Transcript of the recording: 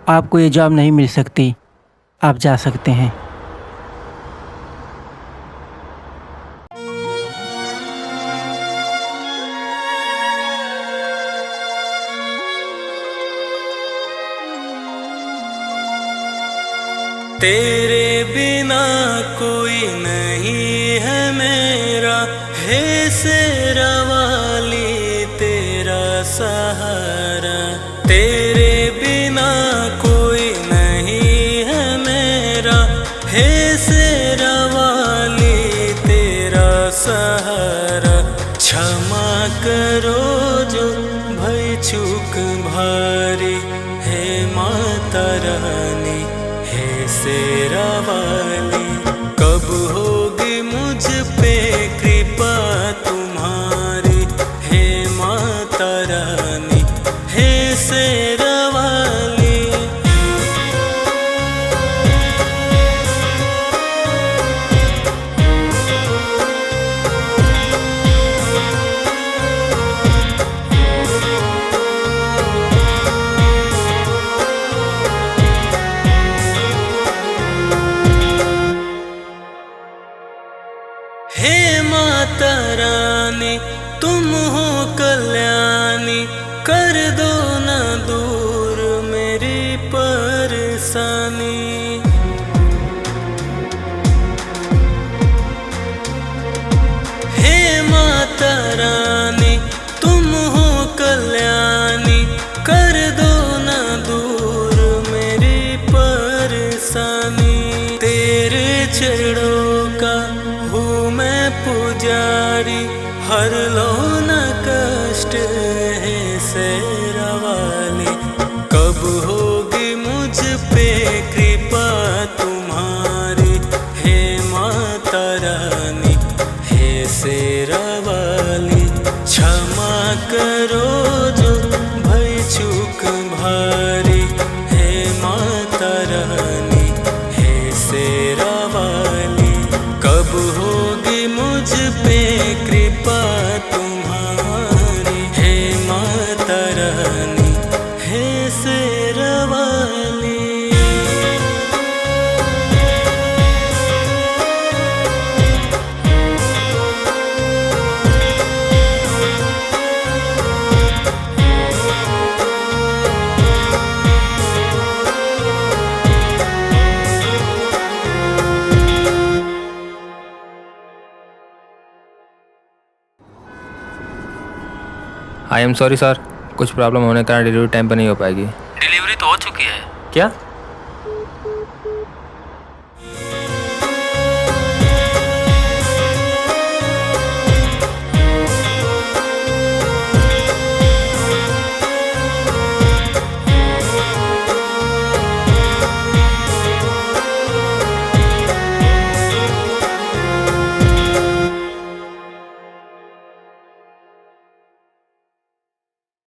आपको ये जॉब नहीं मिल सकती, आप जा सकते हैं। तेरे बिना कोई नहीं है मेरा, हे शेरा वाली तेरा सहारा। तेरे बिना कोई नहीं है मेरा, हे शेरा वाली तेरा सहारा। क्षमा करो जो भई चूक भारी, हे माता रानी हे शेरा वाली। कब होगी मुझ पे कृपा तुम्हारी, हे माता रानी हे शेरा वाली। हे माता रानी तुम हो कल्याणी, कर दो न दूर मेरी परेशानी। हे माता रानी तुम हो कल्याणी, कर दो न दूर मेरी परेशानी। तेरे चरणों का हूँ मैं पुजारी, हर लो न कष्ट है शेरा वाली। कब होगी मुझ पे कृपा तुम्हारी, हे माता रानी हे शेरा वाली। क्षमा करो जो भई चूक भारी, हे माता रानी हे शेरा वाली। कब होगी मुझ पे कृपा तुम्हारी, हे माता रानी हे शेरा वाली। आई एम सॉरी सर, कुछ प्रॉब्लम होने के कारण डिलीवरी टाइम पर नहीं हो पाएगी। डिलीवरी तो हो चुकी है। क्या?